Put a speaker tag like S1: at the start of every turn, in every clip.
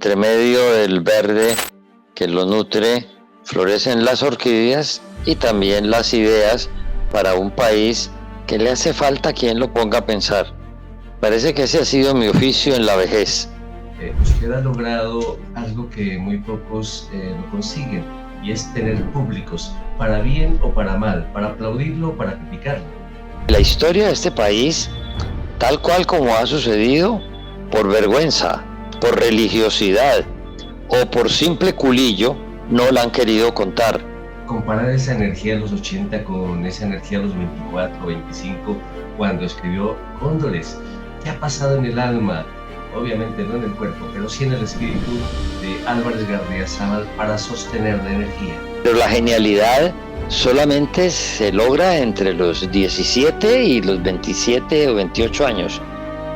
S1: Entre medio del verde que lo nutre, florecen las orquídeas y también las ideas para un país que le hace falta quien lo ponga a pensar. Parece que ese ha sido mi oficio en la vejez.
S2: Usted ha logrado algo que muy pocos lo consiguen, y es tener públicos, para bien o para mal, para aplaudirlo o para criticarlo.
S1: La historia de este país, tal cual como ha sucedido, por vergüenza, por religiosidad o por simple culillo, no la han querido contar.
S2: Comparar esa energía de los 80 con esa energía de los 24, 25, cuando escribió Cóndores. ¿Qué ha pasado en el alma? Obviamente no en el cuerpo, pero sí en el espíritu de Álvarez Gardiazabal para sostener la energía.
S1: Pero la genialidad solamente se logra entre los 17 y los 27 o 28 años.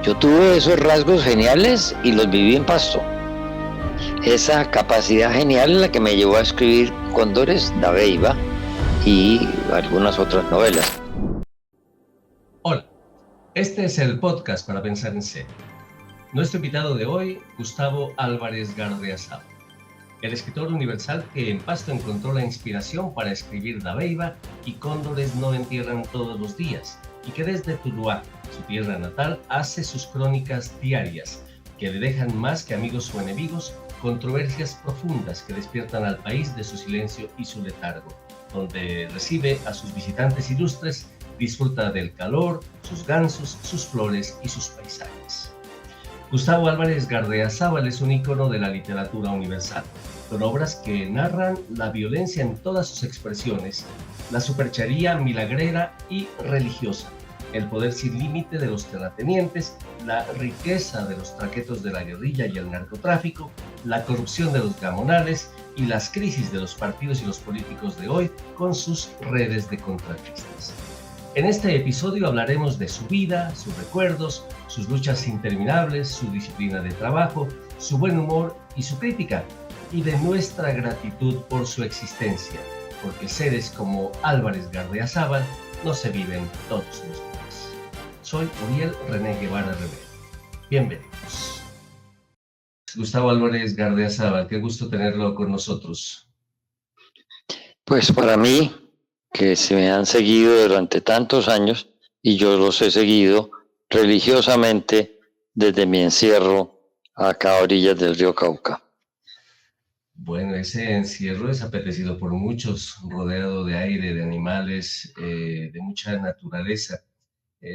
S1: Yo tuve esos rasgos geniales y los viví en Pasto. Esa capacidad genial es la que me llevó a escribir Cóndores, Dabeiba y algunas otras novelas.
S2: Hola, este es el podcast para pensar en serio. Nuestro invitado de hoy, Gustavo Álvarez Gardiazabal, el escritor universal que en Pasto encontró la inspiración para escribir Dabeiba y Cóndores no entierran todos los días, y que desde Tuluá, su tierra natal, hace sus crónicas diarias, que le dejan más que amigos o enemigos, controversias profundas que despiertan al país de su silencio y su letargo, donde recibe a sus visitantes ilustres, disfruta del calor, sus gansos, sus flores y sus paisajes. Gustavo Álvarez Gardiazabal es un ícono de la literatura universal, con obras que narran la violencia en todas sus expresiones, la superchería milagrera y religiosa, el poder sin límite de los terratenientes, la riqueza de los traquetos de la guerrilla y el narcotráfico, la corrupción de los gamonales y las crisis de los partidos y los políticos de hoy con sus redes de contratistas. En este episodio hablaremos de su vida, sus recuerdos, sus luchas interminables, su disciplina de trabajo, su buen humor y su crítica, y de nuestra gratitud por su existencia, porque seres como Álvarez Gardiazabal no se viven todos los días. Soy Uriel René Guevara Rivera. Bienvenidos. Gustavo Álvarez Gardiazabal, qué gusto tenerlo con nosotros.
S1: Pues para mí, que se me han seguido durante tantos años, y yo los he seguido religiosamente desde mi encierro acá a orillas del río Cauca.
S2: Bueno, ese encierro es apetecido por muchos, rodeado de aire, de animales, de mucha naturaleza.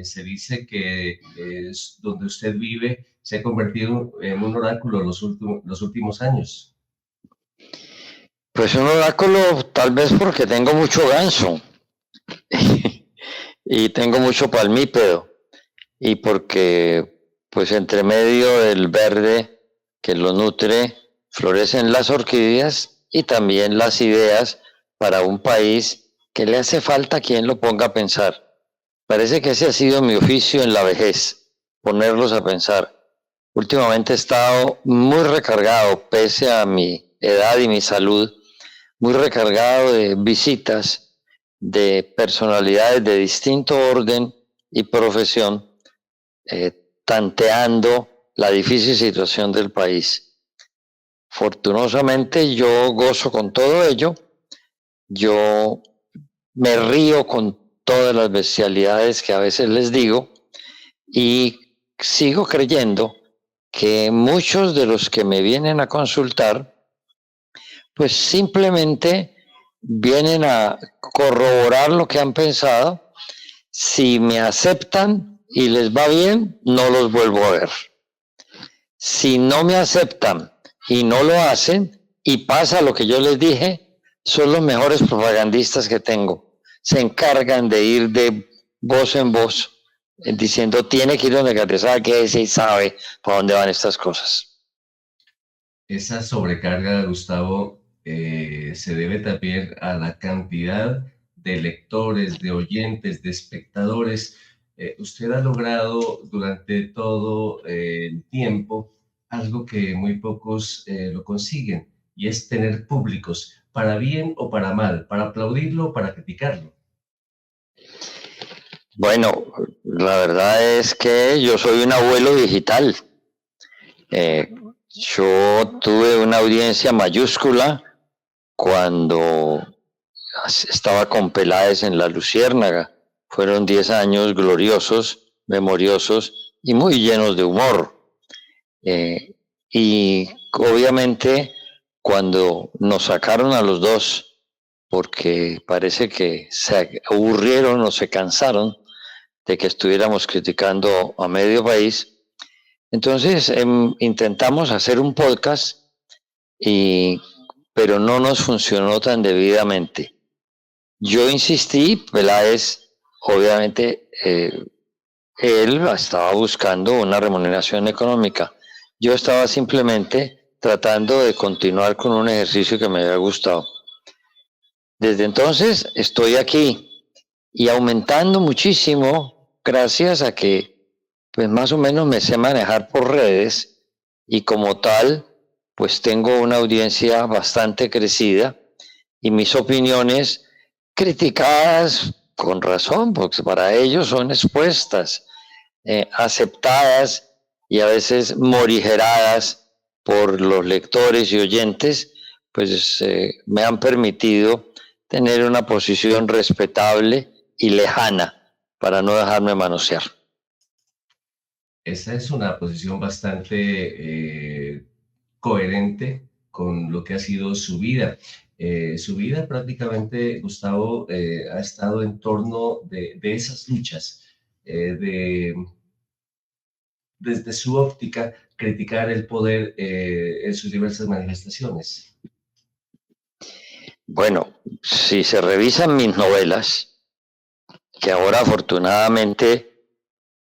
S2: Se dice que es donde usted vive se ha convertido en un oráculo los últimos años.
S1: Pues un oráculo tal vez porque tengo mucho ganso y tengo mucho palmípedo y porque pues entre medio del verde que lo nutre florecen las orquídeas y también las ideas para un país que le hace falta quien lo ponga a pensar. Parece que ese ha sido mi oficio en la vejez, ponerlos a pensar. Últimamente he estado muy recargado, pese a mi edad y mi salud, muy recargado de visitas de personalidades de distinto orden y profesión, tanteando la difícil situación del país. Fortunosamente yo gozo con todo ello, yo me río con todas las bestialidades que a veces les digo y sigo creyendo que muchos de los que me vienen a consultar pues simplemente vienen a corroborar lo que han pensado. Si me aceptan y les va bien, no los vuelvo a ver. Si no me aceptan y no lo hacen y pasa lo que yo les dije, son los mejores propagandistas que tengo. Se encargan de ir de voz en voz diciendo tiene que ir donde Gardiazabal, que ese sabe para dónde van estas cosas.
S2: Esa sobrecarga, Gustavo, se debe también a la cantidad de lectores, de oyentes, de espectadores. Usted ha logrado durante todo el tiempo algo que muy pocos lo consiguen, y es tener públicos, para bien o para mal, para aplaudirlo o para criticarlo.
S1: Bueno, la verdad es que yo soy un abuelo digital. Yo tuve una audiencia mayúscula cuando estaba con Peláez en La Luciérnaga. Fueron 10 años gloriosos, memoriosos y muy llenos de humor. Y obviamente cuando nos sacaron a los dos, porque parece que se aburrieron o se cansaron de que estuviéramos criticando a medio país, entonces intentamos hacer un podcast, y, pero no nos funcionó tan debidamente. Yo insistí, Peláez, obviamente, él estaba buscando una remuneración económica. Yo estaba simplemente tratando de continuar con un ejercicio que me había gustado. Desde entonces estoy aquí y aumentando muchísimo gracias a que pues más o menos me sé manejar por redes y como tal pues tengo una audiencia bastante crecida y mis opiniones criticadas con razón, porque para ellos son expuestas, aceptadas y a veces morigeradas por los lectores y oyentes, pues me han permitido tener una posición respetable y lejana para no dejarme manosear.
S2: Esta es una posición bastante coherente con lo que ha sido su vida. Su vida prácticamente, Gustavo, ha estado en torno de esas luchas, de desde su óptica, criticar el poder en sus diversas manifestaciones.
S1: Bueno, si se revisan mis novelas, que ahora afortunadamente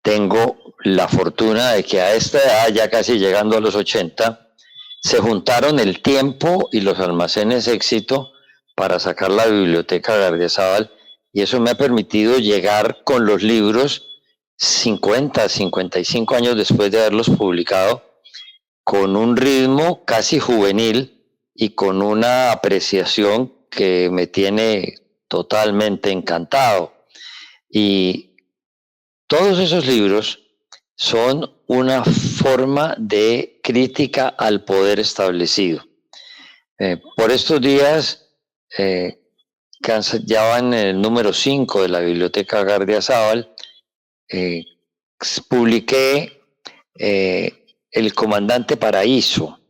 S1: tengo la fortuna de que a esta edad, ya casi llegando a los 80, se juntaron El Tiempo y los Almacenes Éxito para sacar la biblioteca Gardiazabal, y eso me ha permitido llegar con los libros 50, 55 años después de haberlos publicado, con un ritmo casi juvenil y con una apreciación que me tiene totalmente encantado. Y todos esos libros son una forma de crítica al poder establecido. Por estos días, ya van en el número 5 de la Biblioteca Gardiazabal, publiqué El Comandante Paraíso,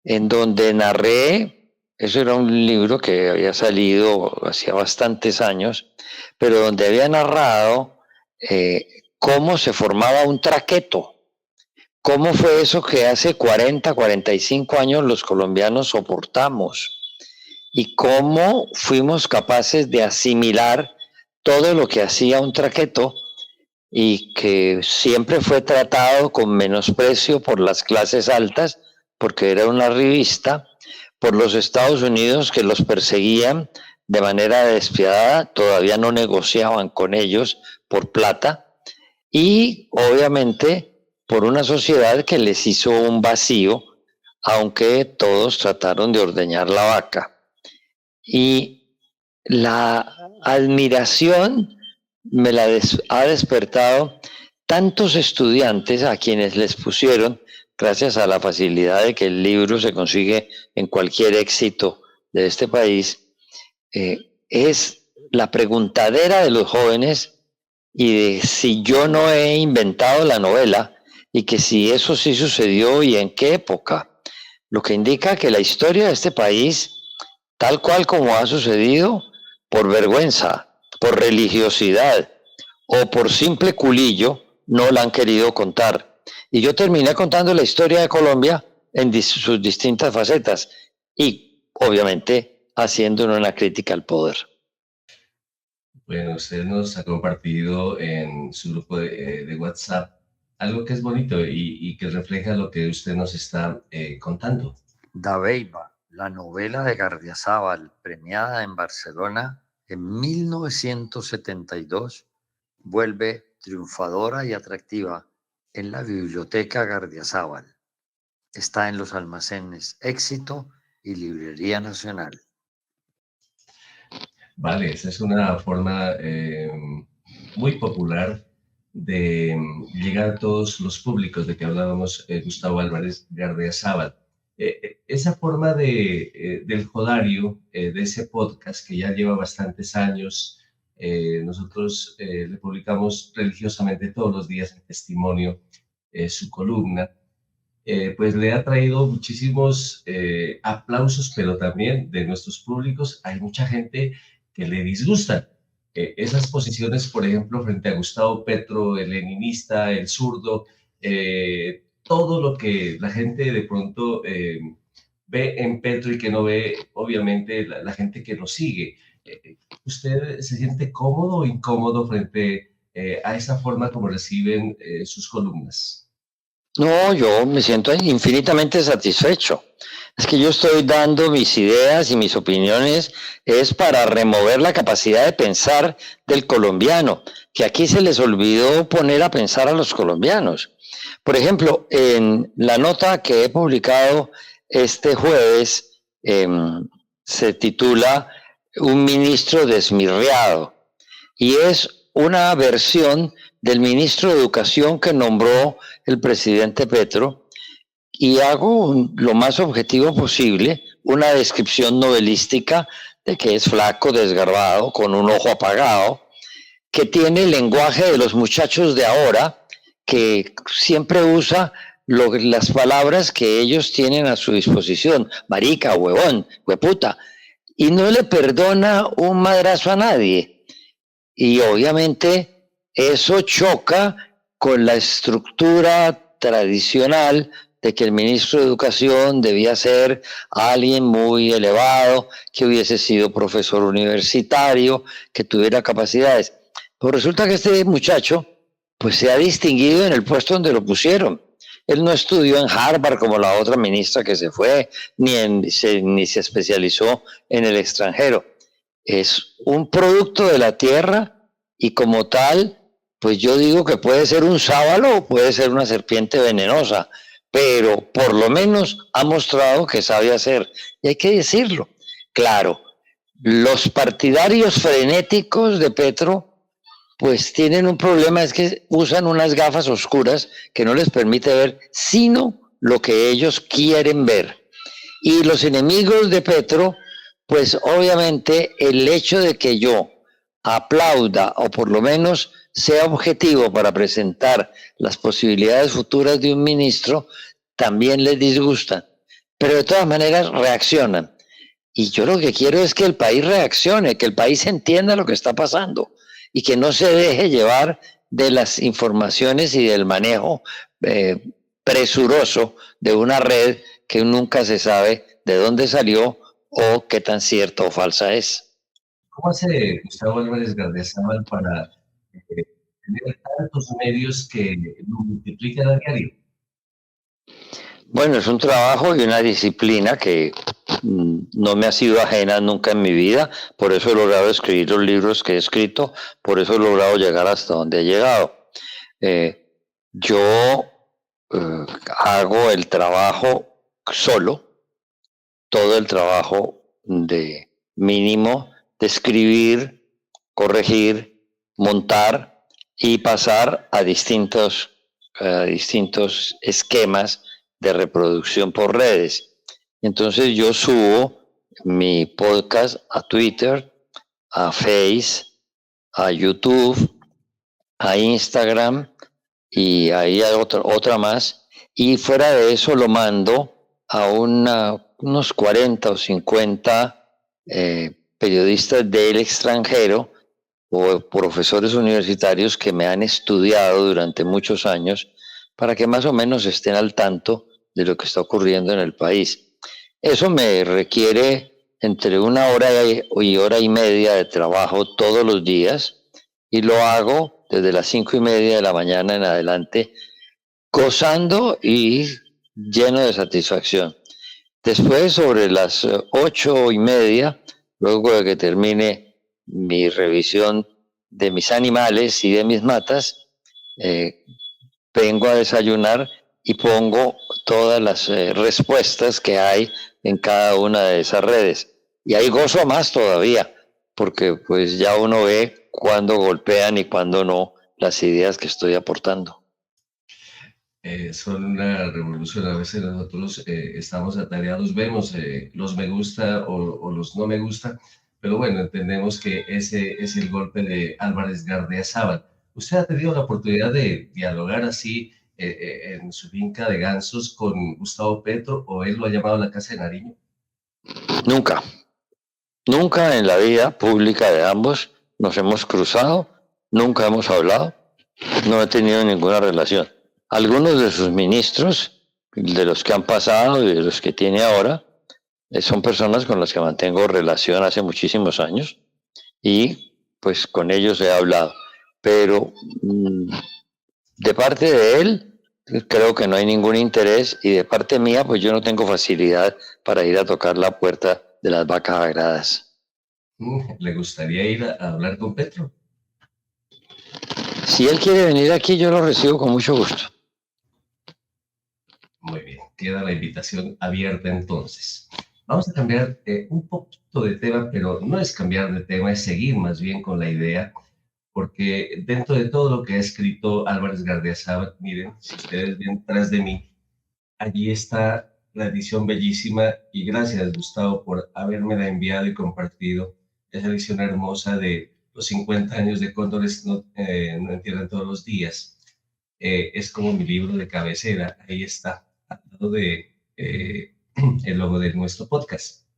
S1: en donde narré, eso era un libro que había salido hacía bastantes años, pero donde había narrado cómo se formaba un traqueto. ¿Cómo fue eso que hace 40, 45 años los colombianos soportamos? Y cómo fuimos capaces de asimilar todo lo que hacía un traqueto y que siempre fue tratado con menosprecio por las clases altas, porque era una revista, por los Estados Unidos que los perseguían de manera despiadada, todavía no negociaban con ellos por plata, y obviamente por una sociedad que les hizo un vacío, aunque todos trataron de ordeñar la vaca. Y la admiración me la ha despertado tantos estudiantes a quienes les pusieron, gracias a la facilidad de que el libro se consigue en cualquier éxito de este país, es la preguntadera de los jóvenes y de si yo no he inventado la novela y que si eso sí sucedió y en qué época, lo que indica que la historia de este país, tal cual como ha sucedido, por vergüenza, por religiosidad o por simple culillo, no la han querido contar. Y yo terminé contando la historia de Colombia en sus distintas facetas y obviamente haciendo una crítica al poder.
S2: Bueno, usted nos ha compartido en su grupo de WhatsApp algo que es bonito y que refleja lo que usted nos está contando.
S1: Dabeiba, la novela de Gardiazabal, premiada en Barcelona en 1972, vuelve triunfadora y atractiva en la Biblioteca Gardiazabal. Está en los almacenes Éxito y Librería Nacional.
S2: Vale, esa es una forma muy popular de llegar a todos los públicos de que hablábamos, Gustavo Álvarez Gardiazabal. Esa forma del Jodario, de ese podcast que ya lleva bastantes años, nosotros le publicamos religiosamente todos los días en Testimonio su columna, pues le ha traído muchísimos aplausos, pero también de nuestros públicos hay mucha gente que le disgusta. Esas posiciones, por ejemplo, frente a Gustavo Petro, el leninista, el zurdo, todo lo que la gente de pronto ve en Petro y que no ve, obviamente, la gente que lo sigue. ¿Usted se siente cómodo o incómodo frente a esa forma como reciben sus columnas?
S1: No, yo me siento infinitamente satisfecho. Es que yo estoy dando mis ideas y mis opiniones es para remover la capacidad de pensar del colombiano, que aquí se les olvidó poner a pensar a los colombianos. Por ejemplo, en la nota que he publicado este jueves, se titula Un ministro desmirriado y es una versión del ministro de Educación que nombró el presidente Petro y hago lo más objetivo posible una descripción novelística de que es flaco, desgarbado, con un ojo apagado, que tiene el lenguaje de los muchachos de ahora, que siempre usa las palabras que ellos tienen a su disposición, marica, huevón, hueputa, y no le perdona un madrazo a nadie. Y obviamente eso choca con la estructura tradicional de que el ministro de Educación debía ser alguien muy elevado, que hubiese sido profesor universitario, que tuviera capacidades. Pues resulta que este muchacho pues se ha distinguido en el puesto donde lo pusieron. Él no estudió en Harvard como la otra ministra que se fue, ni se especializó en el extranjero. Es un producto de la tierra y como tal, pues yo digo que puede ser un sábalo o puede ser una serpiente venenosa, pero por lo menos ha mostrado que sabe hacer. Y hay que decirlo. Claro, los partidarios frenéticos de Petro pues tienen un problema, es que usan unas gafas oscuras que no les permite ver sino lo que ellos quieren ver. Y los enemigos de Petro, pues obviamente el hecho de que yo aplauda o por lo menos sea objetivo para presentar las posibilidades futuras de un ministro, también les disgusta. Pero de todas maneras reaccionan. Y yo lo que quiero es que el país reaccione, que el país entienda lo que está pasando y que no se deje llevar de las informaciones y del manejo presuroso de una red que nunca se sabe de dónde salió o qué tan cierta o falsa es.
S2: ¿Cómo hace Gustavo Álvarez Gardiazabal para tener tantos medios que lo multiplican a diario?
S1: Bueno, es un trabajo y una disciplina que no me ha sido ajena nunca en mi vida, por eso he logrado escribir los libros que he escrito, por eso he logrado llegar hasta donde he llegado. Yo hago el trabajo solo, todo el trabajo de mínimo de escribir, corregir, montar y pasar a distintos esquemas de reproducción por redes. Entonces yo subo mi podcast a Twitter, a Face, a YouTube, a Instagram y ahí hay otra más. Y fuera de eso lo mando a unos 40 o 50 periodistas del extranjero o profesores universitarios que me han estudiado durante muchos años para que más o menos estén al tanto de lo que está ocurriendo en el país. Eso me requiere entre 1 hora y hora y media de trabajo todos los días y lo hago desde las 5:30 de la mañana en adelante, gozando y lleno de satisfacción. Después, sobre las 8:30, luego de que termine mi revisión de mis animales y de mis matas, vengo a desayunar y pongo todas las respuestas que hay en cada una de esas redes. Y ahí gozo más todavía, porque pues ya uno ve cuándo golpean y cuándo no las ideas que estoy aportando.
S2: Son una revolución. A veces nosotros estamos atareados, vemos los me gusta o los no me gusta, pero bueno, entendemos que ese es el golpe de Álvarez Gardiazabal. ¿Usted ha tenido la oportunidad de dialogar así en su finca de gansos con Gustavo Petro o él lo ha llamado a la Casa de Nariño?
S1: Nunca, nunca en la vida pública de ambos nos hemos cruzado, nunca hemos hablado, no he tenido ninguna relación. Algunos de sus ministros, de los que han pasado y de los que tiene ahora, son personas con las que mantengo relación hace muchísimos años y pues con ellos he hablado. Pero de parte de él creo que no hay ningún interés y de parte mía pues yo no tengo facilidad para ir a tocar la puerta de las vacas sagradas.
S2: ¿Le gustaría ir a hablar con Petro?
S1: Si él quiere venir aquí, yo lo recibo con mucho gusto.
S2: Muy bien, queda la invitación abierta entonces. Vamos a cambiar un poquito de tema, pero no es cambiar de tema, es seguir más bien con la idea, porque dentro de todo lo que ha escrito Álvarez Gardiazabal, miren, si ustedes ven detrás de mí, allí está la edición bellísima y gracias Gustavo por habérmela enviado y compartido. Esa edición hermosa de los 50 años de Cóndores no entierran todos los días. Es como mi libro de cabecera, ahí está, al lado de el logo de nuestro podcast.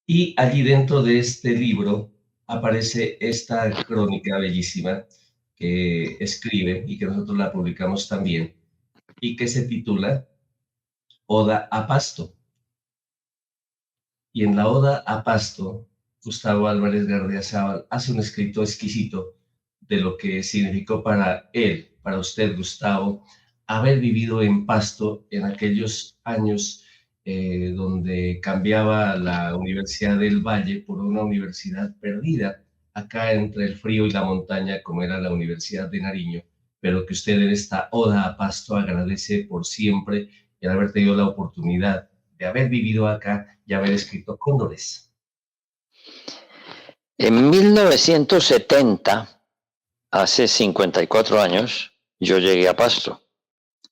S2: Y allí dentro de este libro aparece esta crónica bellísima que escribe y que nosotros la publicamos también y que se titula Oda a Pasto. Y en la Oda a Pasto, Gustavo Álvarez Gardiazabal hace un escrito exquisito de lo que significó para él, para usted, Gustavo, haber vivido en Pasto en aquellos años donde cambiaba la Universidad del Valle por una universidad perdida, acá entre el frío y la montaña, como era la Universidad de Nariño, pero que usted en esta Oda a Pasto agradece por siempre el haber tenido la oportunidad de haber vivido acá y haber escrito Cóndores.
S1: En 1970, hace 54 años, yo llegué a Pasto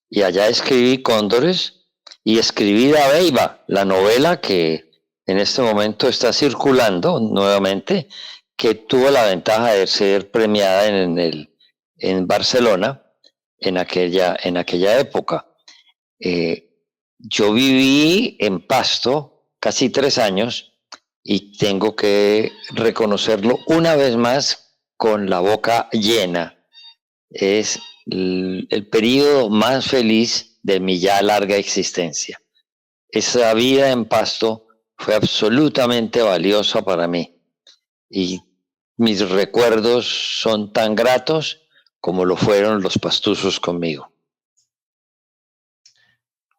S1: y allá escribí Cóndores y escribí Dabeiba, la novela que en este momento está circulando nuevamente, que tuvo la ventaja de ser premiada en Barcelona en aquella época. Yo viví en Pasto casi 3 años y tengo que reconocerlo una vez más con la boca llena. Es el periodo más feliz de mi ya larga existencia. Esa vida en Pasto fue absolutamente valiosa para mí y mis recuerdos son tan gratos como lo fueron los pastuzos conmigo.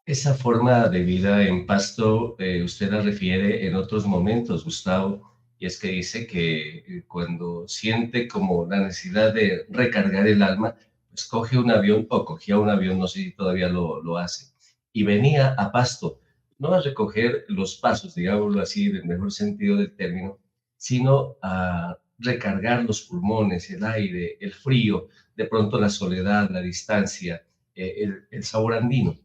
S2: Esa forma de vida en Pasto, usted la refiere en otros momentos, Gustavo, y es que dice que cuando siente como la necesidad de recargar el alma, pues coge un avión o cogía un avión, no sé si todavía lo hace, y venía a Pasto, no a recoger los pasos, digámoslo así, en el mejor sentido del término, sino a recargar los pulmones, el aire, el frío, de pronto la soledad, la distancia, el sabor andino.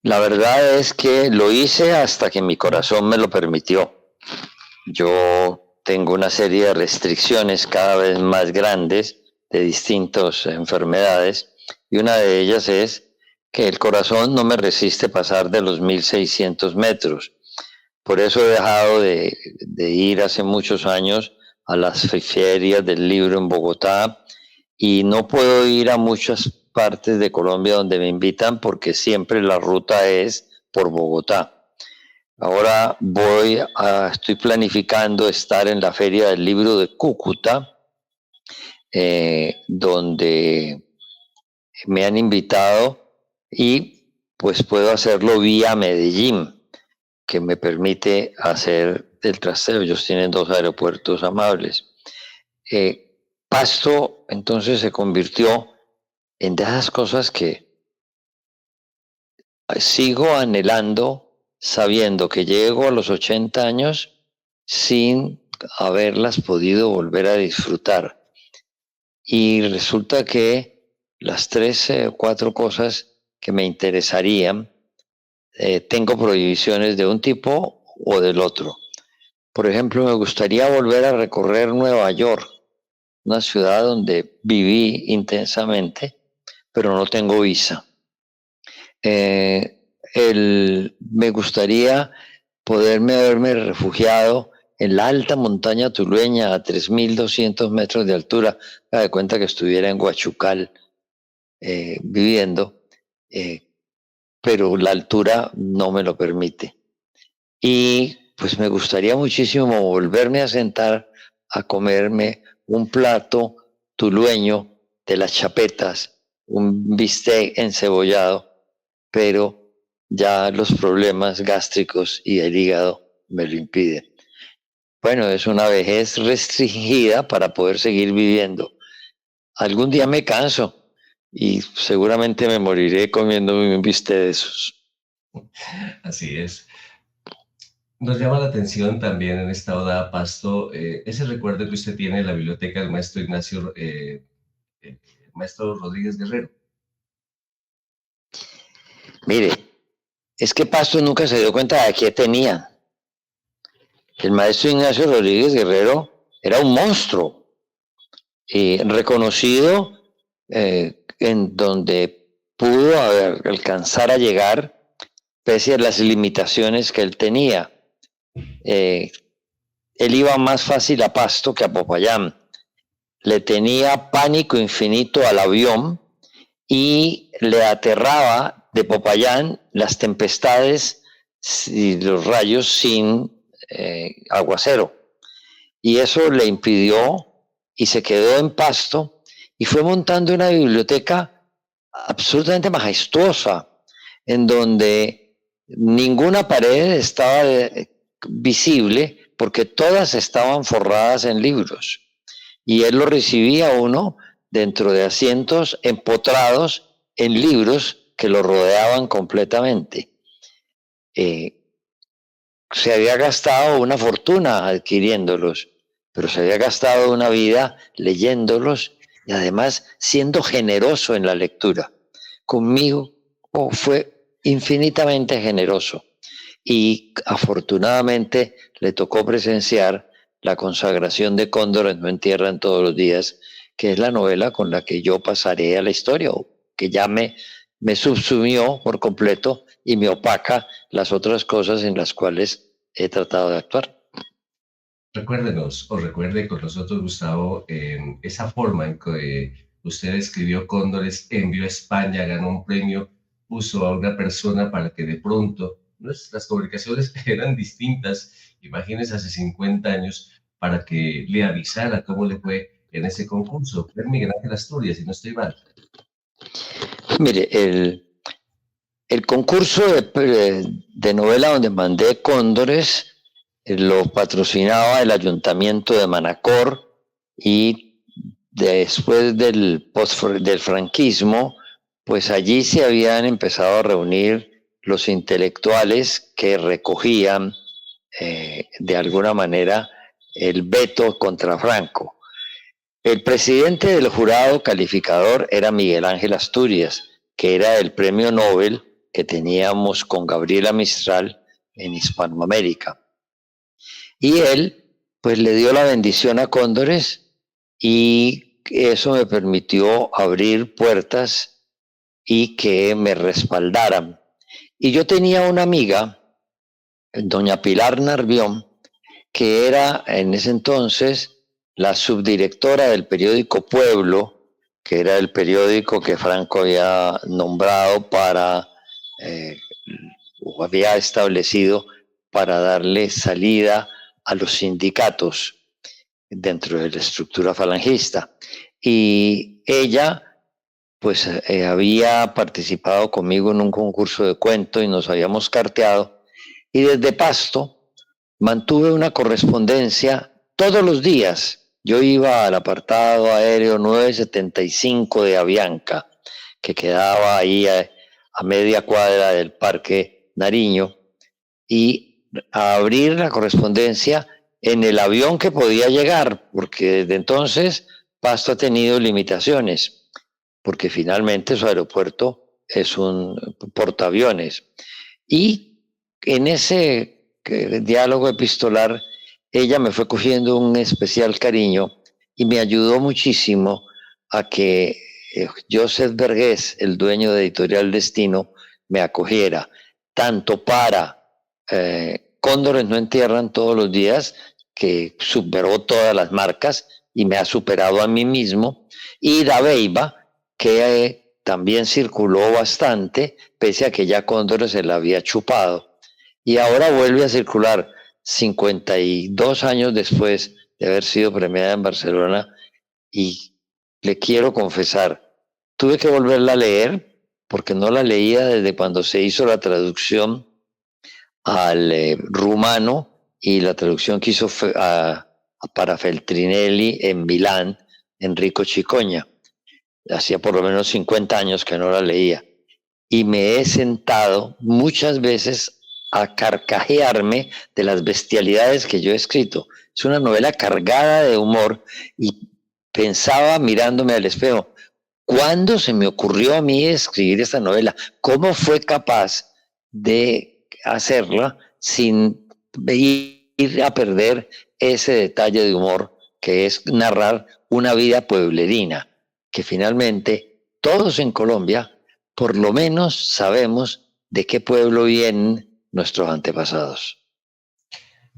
S1: La verdad es que lo hice hasta que mi corazón me lo permitió. Yo tengo una serie de restricciones cada vez más grandes de distintas enfermedades y una de ellas es que el corazón no me resiste pasar de los 1600 metros. Por eso he dejado de ir hace muchos años a las ferias del libro en Bogotá y no puedo ir a muchas partes de Colombia donde me invitan porque siempre la ruta es por Bogotá. Ahora estoy planificando estar en la Feria del Libro de Cúcuta, donde me han invitado y pues puedo hacerlo vía Medellín, que me permite hacer el trasteo. Ellos tienen 2 aeropuertos amables. Pasto entonces se convirtió en de esas cosas que sigo anhelando, sabiendo que llego a los 80 años sin haberlas podido volver a disfrutar. y resulta que las 3 o 4 cosas que me interesarían, tengo prohibiciones de un tipo o del otro. Por ejemplo, me gustaría volver a recorrer Nueva York, una ciudad donde viví intensamente, pero no tengo visa. Me gustaría poderme haberme refugiado en la alta montaña tulueña a 3.200 metros de altura. Haga de cuenta que estuviera en Huachucal viviendo, pero la altura no me lo permite. Y pues me gustaría muchísimo volverme a sentar a comerme un plato tulueño de las chapetas, un bistec encebollado, pero ya los problemas gástricos y el hígado me lo impiden. Bueno, es una vejez restringida para poder seguir viviendo. Algún día me canso y seguramente me moriré comiendo un bistec de esos.
S2: Así es. Nos llama la atención también en esta oda a Pasto ese recuerdo que usted tiene de la biblioteca del maestro maestro Rodríguez Guerrero.
S1: Mire, es que Pasto nunca se dio cuenta de qué tenía. El maestro Ignacio Rodríguez Guerrero era un monstruo, reconocido en donde pudo alcanzar a llegar pese a las limitaciones que él tenía. Él iba más fácil a Pasto que a Popayán. Le tenía pánico infinito al avión y le aterraba de Popayán las tempestades y los rayos sin aguacero. Y eso le impidió y se quedó en Pasto y fue montando una biblioteca absolutamente majestuosa en donde ninguna pared estaba visible porque todas estaban forradas en libros. Y él lo recibía uno dentro de asientos empotrados en libros que lo rodeaban completamente. Se había gastado una fortuna adquiriéndolos, pero se había gastado una vida leyéndolos y además siendo generoso en la lectura. Conmigo fue infinitamente generoso y afortunadamente le tocó presenciar la consagración de Cóndores no entierran todos los días, que es la novela con la que yo pasaré a la historia, o que ya me subsumió por completo y me opaca las otras cosas en las cuales he tratado de actuar.
S2: Recuérdenos, o recuerde con nosotros, Gustavo, esa forma en que usted escribió Cóndores, envió a España, ganó un premio, puso a una persona para que de pronto, nuestras comunicaciones eran distintas, imagínese hace 50 años, para que le avisara cómo le fue en ese concurso. Fue Miguel Ángel Asturias, si no estoy mal.
S1: Mire, el concurso de novela donde mandé Cóndores lo patrocinaba el ayuntamiento de Manacor y después del franquismo, pues allí se habían empezado a reunir los intelectuales que recogían de alguna manera el veto contra Franco. El presidente del jurado calificador era Miguel Ángel Asturias, que era el premio Nobel que teníamos con Gabriela Mistral en Hispanoamérica. Y él, pues le dio la bendición a Cóndores y eso me permitió abrir puertas y que me respaldaran. Y yo tenía una amiga, doña Pilar Narvión, que era en ese entonces la subdirectora del periódico Pueblo, que era el periódico que Franco había nombrado o había establecido para darle salida a los sindicatos dentro de la estructura falangista. Y ella pues había participado conmigo en un concurso de cuento y nos habíamos carteado, y desde Pasto mantuve una correspondencia todos los días. Yo iba al apartado aéreo 975 de Avianca, que quedaba ahí a media cuadra del Parque Nariño, y a abrir la correspondencia en el avión que podía llegar, porque desde entonces Pasto ha tenido limitaciones, porque finalmente su aeropuerto es un portaaviones. Y en ese diálogo epistolar, ella me fue cogiendo un especial cariño y me ayudó muchísimo a que Joseph Vergés, el dueño de Editorial Destino, me acogiera, tanto para Cóndores no entierran todos los días, que superó todas las marcas y me ha superado a mí mismo, y Dabeiba, que también circuló bastante, pese a que ya Cóndores se la había chupado. Y ahora vuelve a circular 52 años después de haber sido premiada en Barcelona, y le quiero confesar, tuve que volverla a leer porque no la leía desde cuando se hizo la traducción al rumano y la traducción que hizo para Feltrinelli en Milán, Enrico Chicoña. Hacía por lo menos 50 años que no la leía. Y me he sentado muchas veces a carcajearme de las bestialidades que yo he escrito. Es una novela cargada de humor y pensaba mirándome al espejo, ¿cuándo se me ocurrió a mí escribir esta novela? ¿Cómo fue capaz de hacerla sin ir a perder ese detalle de humor que es narrar una vida pueblerina, que finalmente todos en Colombia por lo menos sabemos de qué pueblo vienen nuestros antepasados?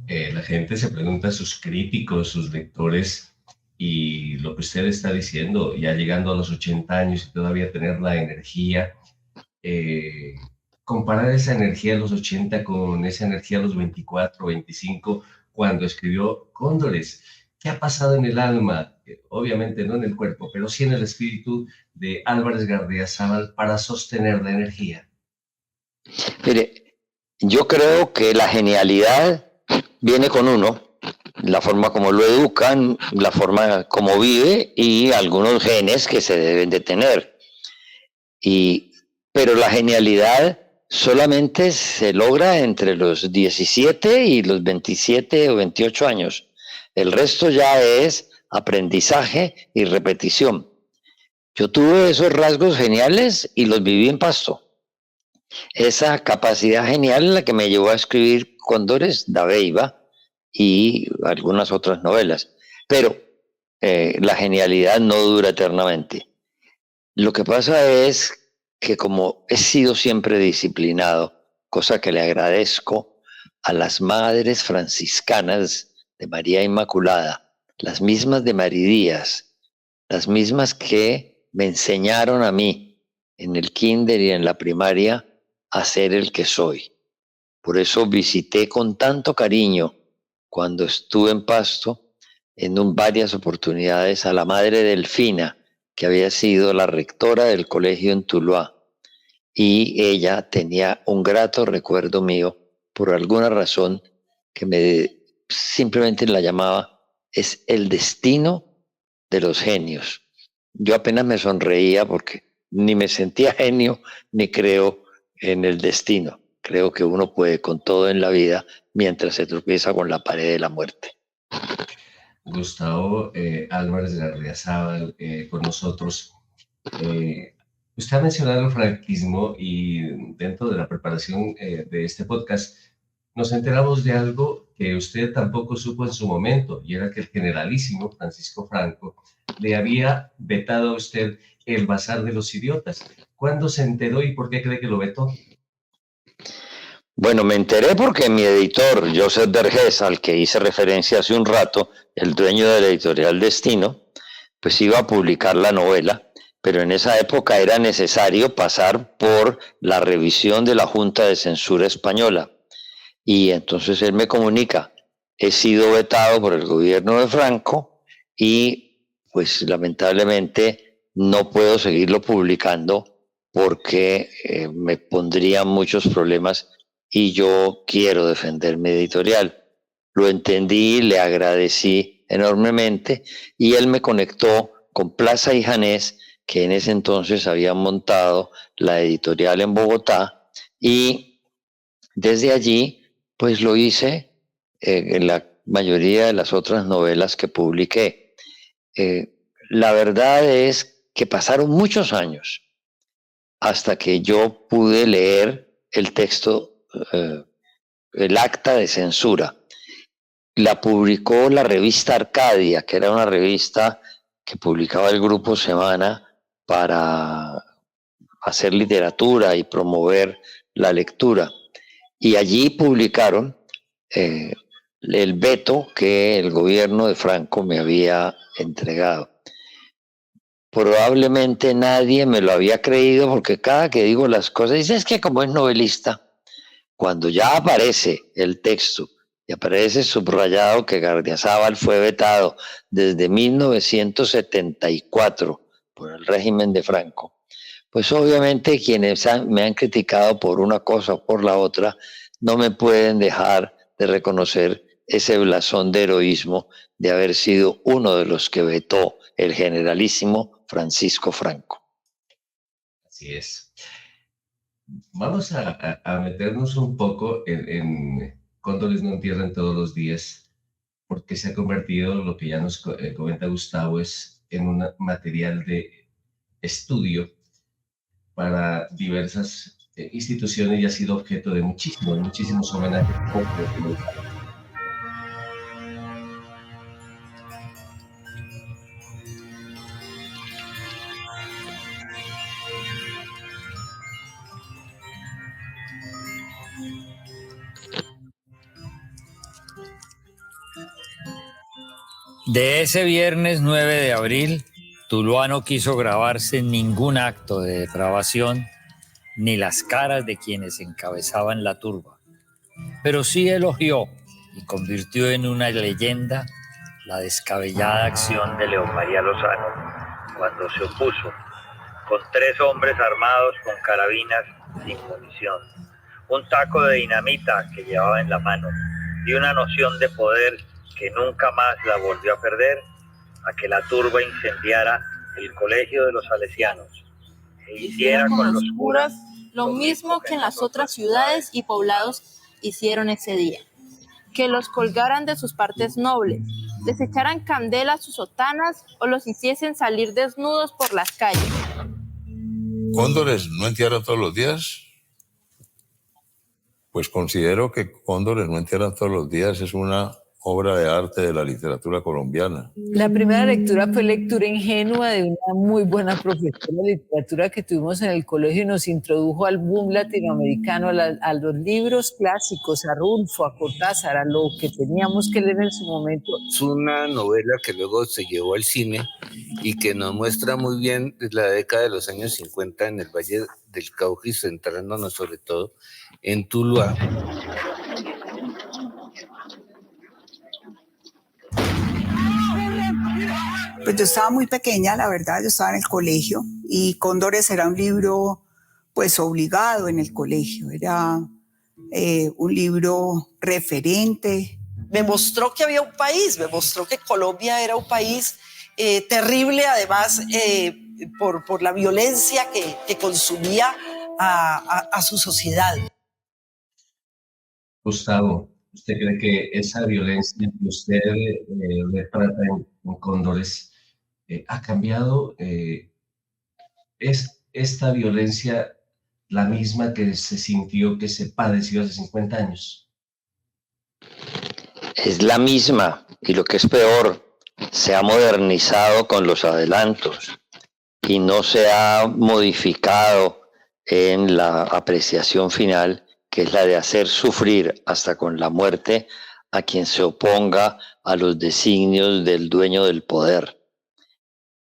S2: La gente se pregunta, sus críticos, sus lectores, y lo que usted está diciendo, ya llegando a los 80 años y todavía tener la energía, eh, comparar esa energía de los 80 con esa energía de los 24, 25, cuando escribió Cóndores. ¿Qué ha pasado en el alma? Obviamente no en el cuerpo, pero sí en el espíritu de Álvarez Gardiazabal para sostener la energía.
S1: Mire, yo creo que la genialidad viene con uno, la forma como lo educan, la forma como vive y algunos genes que se deben de tener. Pero la genialidad solamente se logra entre los 17 y los 27 o 28 años. El resto ya es aprendizaje y repetición. Yo tuve esos rasgos geniales y los viví en Pasto. Esa capacidad genial es la que me llevó a escribir Cóndores, Dabeiba y algunas otras novelas. Pero la genialidad no dura eternamente. Lo que pasa es que como he sido siempre disciplinado, cosa que le agradezco a las madres franciscanas de María Inmaculada, las mismas de Maridías, las mismas que me enseñaron a mí en el kinder y en la primaria a ser el que soy. Por eso visité con tanto cariño cuando estuve en Pasto varias oportunidades a la madre Delfina, que había sido la rectora del colegio en Tuluá, y ella tenía un grato recuerdo mío por alguna razón que simplemente la llamaba, es el destino de los genios. Yo apenas me sonreía porque ni me sentía genio ni creo en el destino. Creo que uno puede con todo en la vida mientras se tropieza con la pared de la muerte.
S2: Gustavo Álvarez Gardiazabal con nosotros. Usted ha mencionado el franquismo y dentro de la preparación de este podcast nos enteramos de algo que usted tampoco supo en su momento, y era que el generalísimo Francisco Franco le había vetado a usted el Bazar de los Idiotas. ¿Cuándo se enteró y por qué cree que lo vetó?
S1: Bueno, me enteré porque mi editor, Joseph Vergés, al que hice referencia hace un rato, el dueño de la editorial Destino, pues iba a publicar la novela, pero en esa época era necesario pasar por la revisión de la Junta de Censura Española. Y entonces él me comunica, he sido vetado por el gobierno de Franco y pues lamentablemente no puedo seguirlo publicando porque me pondrían muchos problemas y yo quiero defender mi editorial. Lo entendí, le agradecí enormemente y él me conectó con Plaza y Janés, que en ese entonces habían montado la editorial en Bogotá, y desde allí pues lo hice en la mayoría de las otras novelas que publiqué. la verdad es que pasaron muchos años hasta que yo pude leer el texto, el acta de censura. La publicó la revista Arcadia, que era una revista que publicaba el Grupo Semana para hacer literatura y promover la lectura. Y allí publicaron el veto que el gobierno de Franco me había entregado. Probablemente nadie me lo había creído porque cada que digo las cosas, dice, es que como es novelista, cuando ya aparece el texto y aparece subrayado que Gardiazabal fue vetado desde 1974 por el régimen de Franco, pues obviamente quienes me han criticado por una cosa o por la otra no me pueden dejar de reconocer ese blasón de heroísmo de haber sido uno de los que vetó el generalísimo Francisco Franco.
S2: Así es. Vamos a meternos un poco en Cóndores no entierran todos los días, porque se ha convertido, lo que ya nos comenta Gustavo, es en un material de estudio para diversas instituciones y ha sido objeto de muchísimos homenajes.
S3: De ese viernes 9 de abril, Tuluá no quiso grabarse ningún acto de depravación ni las caras de quienes encabezaban la turba, pero sí elogió y convirtió en una leyenda la descabellada acción de León María Lozano cuando se opuso con 3 hombres armados con carabinas sin munición, un taco de dinamita que llevaba en la mano y una noción de poder que nunca más la volvió a perder, a que la turba incendiara el colegio de los salesianos e hiciera con los curas
S4: lo mismo que en las otras ciudades y poblados hicieron ese día, que los colgaran de sus partes nobles, les echaran candela a sus sotanas o los hiciesen salir desnudos por las calles.
S5: ¿Cóndores no entierran todos los días? Pues considero que Cóndores no entierran todos los días es una obra de arte de la literatura colombiana.
S6: La primera lectura fue lectura ingenua de una muy buena profesora de literatura que tuvimos en el colegio y nos introdujo al boom latinoamericano, a los libros clásicos, a Rulfo, a Cortázar, a lo que teníamos que leer en su momento.
S7: Es una novela que luego se llevó al cine y que nos muestra muy bien la década de los años 50 en el Valle del Cauca y centrándonos sobre todo en Tuluá.
S8: Pues yo estaba muy pequeña, la verdad, yo estaba en el colegio y Cóndores era un libro pues obligado en el colegio, era un libro referente.
S9: Me mostró que había un país, me mostró que Colombia era un país terrible, además por la violencia que consumía a su sociedad.
S2: Gustavo, ¿usted cree que esa violencia que usted retrata en Cóndores ha cambiado? ¿Es esta violencia la misma que se sintió, que se padeció hace 50 años?
S1: Es la misma, y lo que es peor, se ha modernizado con los adelantos y no se ha modificado en la apreciación final, que es la de hacer sufrir hasta con la muerte a quien se oponga a los designios del dueño del poder.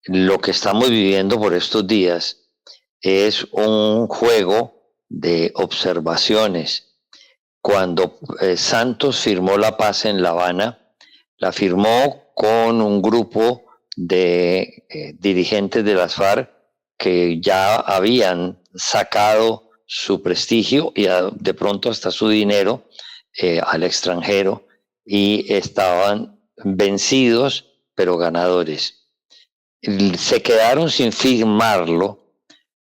S1: Lo que estamos viviendo por estos días es un juego de observaciones. Cuando Santos firmó la paz en La Habana, la firmó con un grupo de dirigentes de las FARC que ya habían sacado su prestigio y de pronto hasta su dinero al extranjero y estaban vencidos pero ganadores. Se quedaron sin firmarlo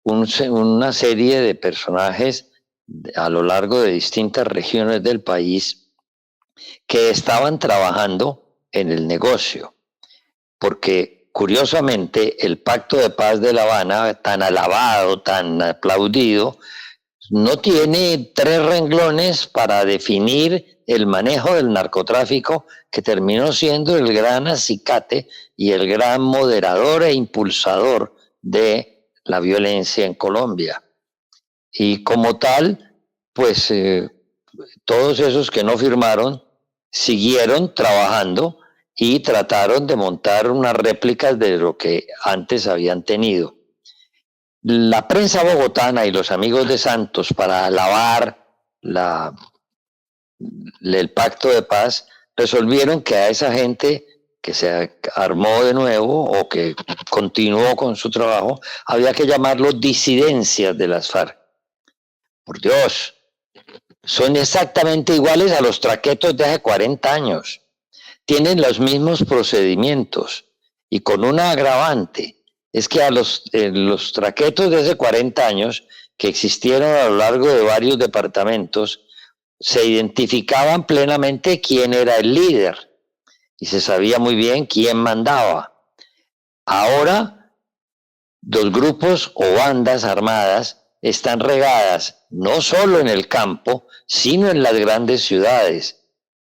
S1: una serie de personajes a lo largo de distintas regiones del país que estaban trabajando en el negocio, porque curiosamente, el Pacto de Paz de La Habana, tan alabado, tan aplaudido, no tiene 3 renglones para definir el manejo del narcotráfico, que terminó siendo el gran acicate y el gran moderador e impulsador de la violencia en Colombia. Y como tal, pues todos esos que no firmaron siguieron trabajando y trataron de montar unas réplicas de lo que antes habían tenido. La prensa bogotana y los amigos de Santos, para alabar el pacto de paz, resolvieron que a esa gente que se armó de nuevo o que continuó con su trabajo, había que llamarlo disidencias de las FARC. Por Dios, son exactamente iguales a los traquetos de hace 40 años. Tienen los mismos procedimientos y con una agravante. Es que a los traquetos de hace 40 años, que existieron a lo largo de varios departamentos, se identificaban plenamente quién era el líder y se sabía muy bien quién mandaba. Ahora, los grupos o bandas armadas están regadas no solo en el campo, sino en las grandes ciudades,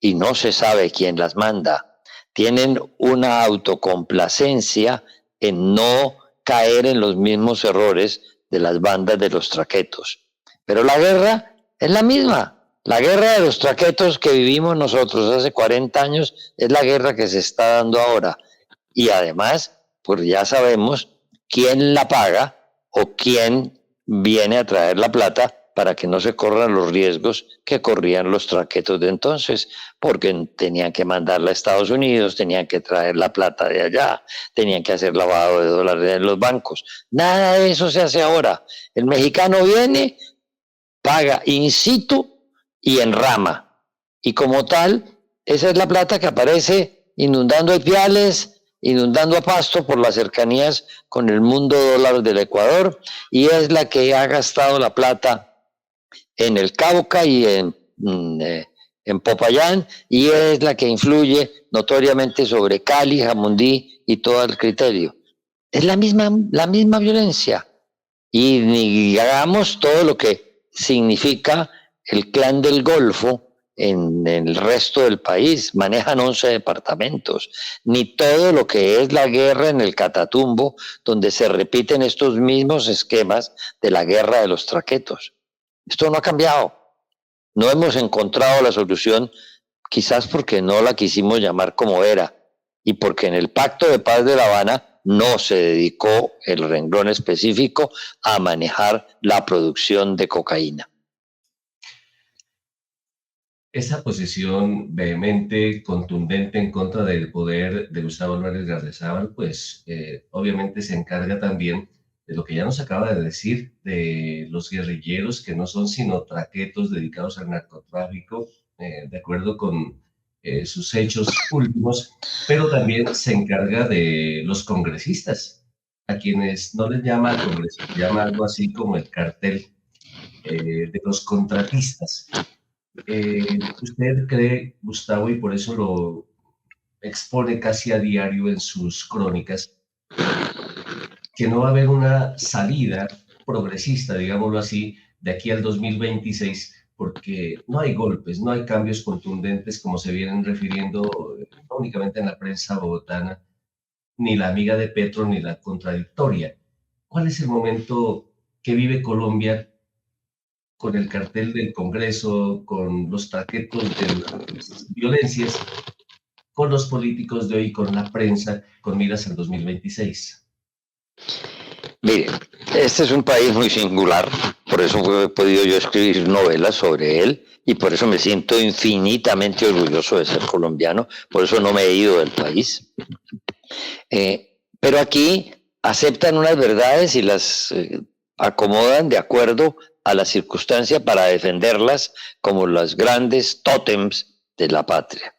S1: y no se sabe quién las manda. Tienen una autocomplacencia en no caer en los mismos errores de las bandas de los traquetos. Pero la guerra es la misma. La guerra de los traquetos que vivimos nosotros hace 40 años es la guerra que se está dando ahora. Y además, pues ya sabemos quién la paga o quién viene a traer la plata para que no se corran los riesgos que corrían los traquetos de entonces, porque tenían que mandarla a Estados Unidos, tenían que traer la plata de allá, tenían que hacer lavado de dólares en los bancos. Nada de eso se hace ahora. El mexicano viene, paga in situ y en rama. Y como tal, esa es la plata que aparece inundando Ipiales, inundando a Pasto por las cercanías con el mundo dólar del Ecuador, y es la que ha gastado la plata en el Cauca y en Popayán, y es la que influye notoriamente sobre Cali, Jamundí y todo el criterio. Es la misma violencia. Y ni hagamos todo lo que significa el Clan del Golfo en el resto del país. Manejan 11 departamentos. Ni todo lo que es la guerra en el Catatumbo, donde se repiten estos mismos esquemas de la guerra de los traquetos. Esto no ha cambiado. No hemos encontrado la solución, quizás porque no la quisimos llamar como era y porque en el Pacto de Paz de La Habana no se dedicó el renglón específico a manejar la producción de cocaína.
S2: Esa posición vehemente, contundente en contra del poder de Gustavo Álvarez Gardezábal, pues obviamente se encarga también de lo que ya nos acaba de decir, de los guerrilleros que no son sino traquetos dedicados al narcotráfico, de acuerdo con sus hechos últimos, pero también se encarga de los congresistas, a quienes no les llama al Congreso, se llama algo así como el cartel de los contratistas. ¿Usted cree, Gustavo, y por eso lo expone casi a diario en sus crónicas, que no va a haber una salida progresista, digámoslo así, de aquí al 2026, porque no hay golpes, no hay cambios contundentes como se vienen refiriendo no únicamente en la prensa bogotana, ni la amiga de Petro, ni la contradictoria? ¿Cuál es el momento que vive Colombia con el cartel del Congreso, con los traquetos de las violencias, con los políticos de hoy, con la prensa, con miras al 2026?
S1: Mire, este es un país muy singular, por eso he podido yo escribir novelas sobre él y por eso me siento infinitamente orgulloso de ser colombiano, por eso no me he ido del país. Pero aquí aceptan unas verdades y las acomodan de acuerdo a la circunstancia para defenderlas como los grandes tótems de la patria.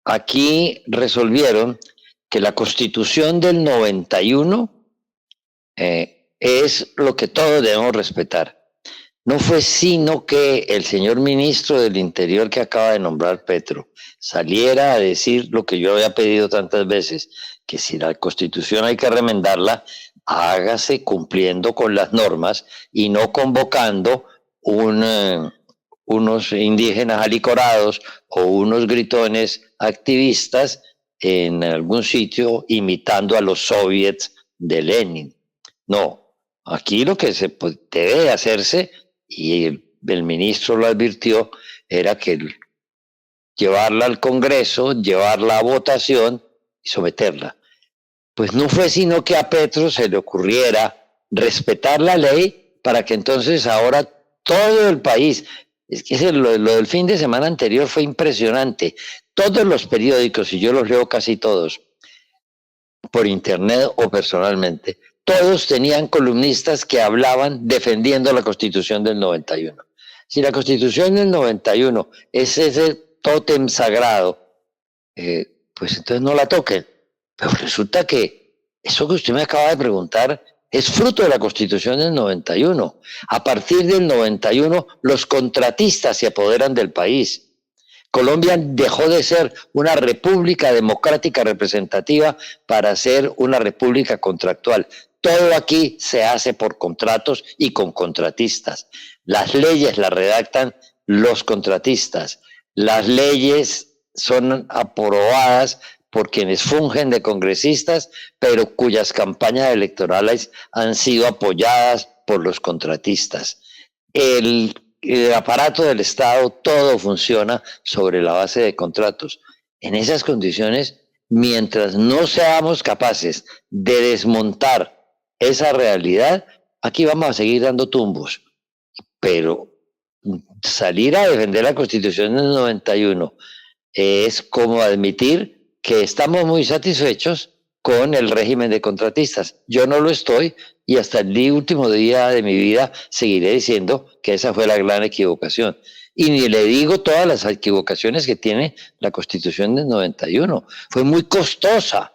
S1: Aquí resolvieron que la Constitución del 91 es lo que todos debemos respetar. no fue sino que el señor ministro del Interior que acaba de nombrar Petro saliera a decir lo que yo había pedido tantas veces, que si la Constitución hay que remendarla, hágase cumpliendo con las normas y no convocando unos indígenas alicorados o unos gritones activistas en algún sitio imitando a los soviets de Lenin. No, aquí lo que se debe hacerse, y el ministro lo advirtió, era que llevarla al Congreso, llevarla a votación y someterla. Pues no fue sino que a Petro se le ocurriera respetar la ley para que entonces ahora todo el país, es que lo del fin de semana anterior fue impresionante, todos los periódicos, y yo los leo casi todos, por internet o personalmente, todos tenían columnistas que hablaban defendiendo la Constitución del 91. Si la Constitución del 91 es ese tótem sagrado, pues entonces no la toquen. Pero resulta que eso que usted me acaba de preguntar es fruto de la Constitución del 91. A partir del 91, los contratistas se apoderan del país. Colombia dejó de ser una república democrática representativa para ser una república contractual. Todo aquí se hace por contratos y con contratistas. Las leyes las redactan los contratistas. Las leyes son aprobadas por quienes fungen de congresistas, pero cuyas campañas electorales han sido apoyadas por los contratistas. El aparato del Estado, todo funciona sobre la base de contratos. En esas condiciones, mientras no seamos capaces de desmontar esa realidad, aquí vamos a seguir dando tumbos. Pero salir a defender la Constitución del 91 es como admitir que estamos muy satisfechos con el régimen de contratistas. Yo no lo estoy, y hasta el último día de mi vida seguiré diciendo que esa fue la gran equivocación. Y ni le digo todas las equivocaciones que tiene la Constitución del 91. Fue muy costosa,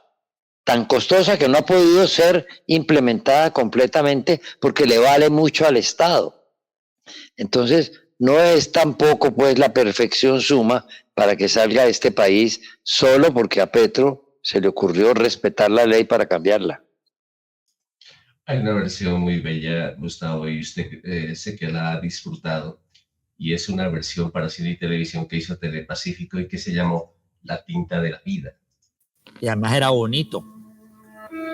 S1: tan costosa que no ha podido ser implementada completamente porque le vale mucho al Estado. Entonces, no es tampoco pues la perfección suma para que salga de este país solo porque a Petro se le ocurrió respetar la ley para cambiarla.
S2: Hay una versión muy bella, Gustavo, y usted sé que la ha disfrutado, y es una versión para cine y televisión que hizo Telepacífico y que se llamó La tinta de la vida.
S3: Y además era bonito.